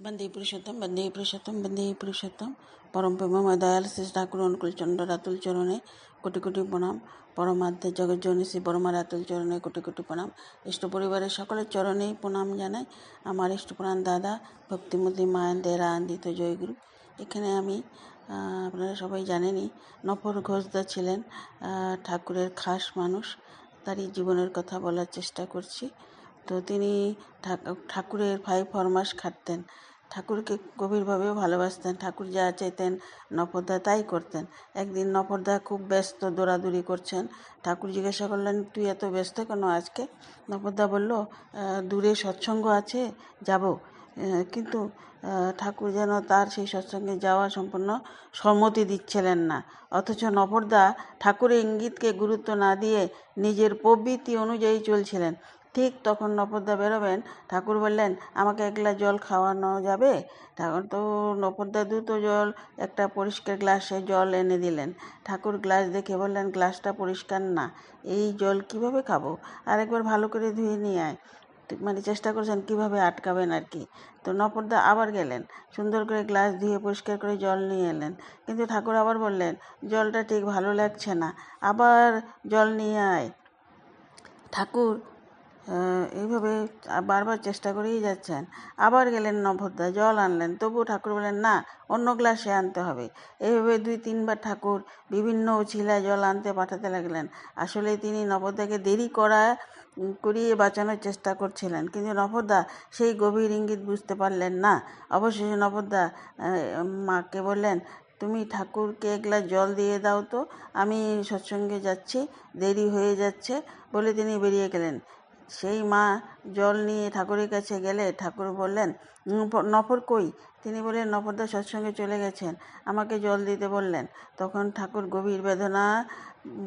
বন্দে পুরুষোত্তম, বন্দে পুরুষোত্তম, বন্দে পুরুষোত্তম। পরম প্রেমময় দয়াল শ্রী ঠাকুর অনুকূল চন্দ্র রাতুল চরণে কোটি কোটি প্রণাম। পরমার্থে জগজ্জননী শ্রী পরমা রাতুল চরণে কোটি কোটি প্রণাম। ইষ্ট পরিবারের সকলের চরণেই প্রণাম জানাই। আমার ইষ্টপ্রাণ দাদা ভক্তিমতী মায়ের আনন্দিত জয়গুরু। এখানে আমি আপনারা সবাই জানেনই, নফর ঘোষদা ছিলেন ঠাকুরের খাস মানুষ। তারই জীবনের কথা বলার চেষ্টা করছি। তো তিনি ঠাকুরের 5 ফরমাস খাটতেন। ঠাকুরকে গভীরভাবে ভালোবাসতেন। ঠাকুর যা চাইতেন নফরদা তাই করতেন। একদিন নফরদা খুব ব্যস্ত, দৌড়াদৌড়ি করছেন। ঠাকুর জিজ্ঞাসা করলেন, তুই এত ব্যস্ত কেন আজকে? নফরদা বলল, দূরে সৎসঙ্গ আছে, যাব। কিন্তু ঠাকুর যেন তার সেই সৎসঙ্গে যাওয়া সম্পূর্ণ সম্মতি দিচ্ছিলেন না। অথচ নফরদা ঠাকুরের ইঙ্গিতকে গুরুত্ব না দিয়ে নিজের প্রবৃত্তি অনুযায়ী চলছিলেন। ঠিক তখন নফরদা বেরোবেন, ঠাকুর বললেন, আমাকে এক গ্লাস জল খাওয়ানো যাবে? ঠাকুর তো নফরদা দ্রুত জল, একটা পরিষ্কার গ্লাসে জল এনে দিলেন। ঠাকুর গ্লাস দেখে বললেন, গ্লাসটা পরিষ্কার না, এই জল কিভাবে খাবো? আরেকবার ভালো করে ধুয়ে নিয়ে আয়। মানে চেষ্টা করছেন কিভাবে আটকাবেন আর কি। তো নফরদা আবার গেলেন, সুন্দর করে গ্লাস ধুয়ে পরিষ্কার করে জল নিয়ে এলেন। কিন্তু ঠাকুর আবার বললেন, জলটা ঠিক ভালো লাগছে না, আবার জল নিয়ে আয়। ঠাকুর এইভাবে বারবার চেষ্টা করেই যাচ্ছেন। আবার গেলেন নফরদা, জল আনলেন, তবুও ঠাকুর বলেন, না, অন্য গ্লাসে আনতে হবে। এইভাবে 2-3 বার ঠাকুর বিভিন্ন উছিলায় জল আনতে পাঠাতে লাগলেন। আসলে তিনি নফরদাকে দেরি করিয়ে বাঁচানোর চেষ্টা করছিলেন, কিন্তু নফরদা সেই গভীর ইঙ্গিত বুঝতে পারলেন না। অবশেষে নফরদা মাকে বললেন, তুমি ঠাকুরকে এক গ্লাস জল দিয়ে দাও তো, আমি সৎসঙ্গে যাচ্ছি, দেরি হয়ে যাচ্ছে, বলে তিনি বেরিয়ে গেলেন। সেই মা জল নিয়ে ঠাকুরের কাছে গেলে ঠাকুর বললেন, নফর কই? তিনি বললেন, নফরদা সৎসঙ্গে চলে গেছেন, আমাকে জল দিতে বললেন। তখন ঠাকুর গভীর বেদনা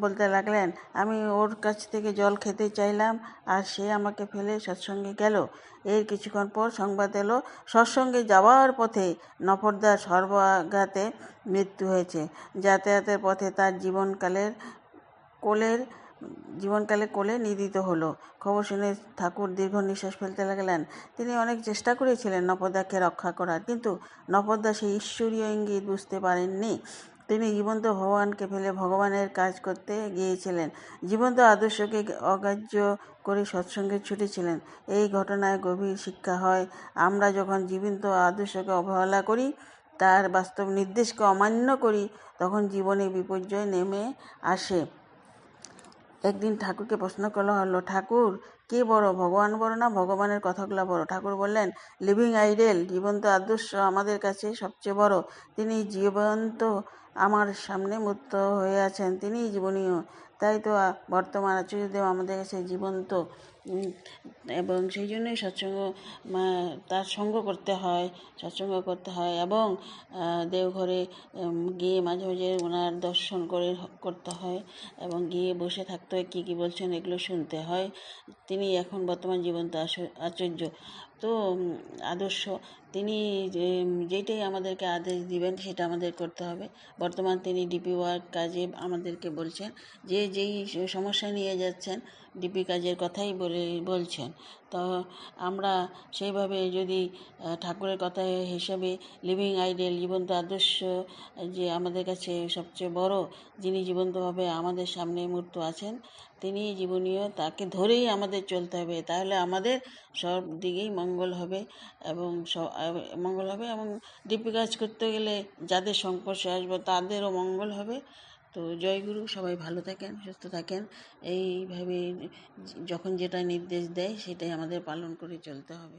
বলতে লাগলেন, আমি ওর কাছ থেকে জল খেতে চাইলাম, আর সে আমাকে ফেলে সৎসঙ্গে গেল। এর কিছুক্ষণ পর সংবাদ এলো, সৎসঙ্গে যাওয়ার পথে নফরদার সর্বাঘাতে মৃত্যু হয়েছে। যাতায়াতের পথে তার জীবনকালে কোলে নিদিত হলো। খবর শুনে ঠাকুর দীর্ঘ নিঃশ্বাস ফেলতে লাগলেন। তিনি অনেক চেষ্টা করেছিলেন নফরদাকে রক্ষা করার, কিন্তু নফরদা সেই ঈশ্বরীয় ইঙ্গিত বুঝতে পারেননি। তিনি জীবন্ত ভগবানকে ফেলে ভগবানের কাজ করতে গিয়েছিলেন, জীবন্ত আদর্শকে অগ্রাহ্য করে সৎসঙ্গে ছুটেছিলেন। এই ঘটনায় গভীর শিক্ষা হয়, আমরা যখন জীবন্ত আদর্শকে অবহেলা করি, তার বাস্তব নির্দেশকে অমান্য করি, তখন জীবনে বিপর্যয় নেমে আসে। একদিন ঠাকুরকে প্রশ্ন করা হলো, ঠাকুর, কে বড়, ভগবান বড় না ভগবানের কথাগুলো বড়? ঠাকুর বললেন, লিভিং আইডেল, জীবন্ত আদর্শ আমাদের কাছে সবচেয়ে বড়। তিনি জীবন্ত, আমার সামনে মূর্ত হয়ে আছেন, তিনিই জীবনীয়। তাই তো বর্তমান আচার্যদেব আমাদের কাছে জীবন্ত, এবং সেই জন্যই তার সঙ্গ করতে হয়, সৎসঙ্গ করতে হয়, এবং দেওঘরে গিয়ে মাঝে মাঝে ওনার দর্শন করতে হয়, এবং গিয়ে বসে থাকতে হয়, কী বলছেন এগুলো শুনতে হয়। তিনি এখন বর্তমান জীবন্ত আচার্য। তো আদর্শ, তিনি যেটাই আমাদেরকে আদেশ দিবেন সেটা আমাদের করতে হবে। বর্তমান তিনি ডিপি ওয়ার্ক কাজে আমাদেরকে বলছেন, যেই সমস্যা নিয়ে যাচ্ছেন ডিপি কাজের কথাই বলছেন। তো আমরা সেইভাবে যদি ঠাকুরের কথা হিসেবে লিভিং আইডেল, জীবন্ত আদর্শ যে আমাদের কাছে সবচেয়ে বড়, যিনি জীবন্তভাবে আমাদের সামনে মূর্ত আছেন, তিনি জীবনীয়, তাকে ধরেই আমাদের চলতে হবে। তাহলে আমাদের সব দিকেই মঙ্গল হবে, এবং এবং ডিপি কাজ করতে গেলে যাদের সংস্পর্শে আসবো তাদেরও মঙ্গল হবে। তো জয়গুরু, সবাই ভালো থাকেন, সুস্থ থাকেন। এইভাবে যখন যেটা নির্দেশ দেয় সেটাই আমাদের পালন করে চলতে হবে।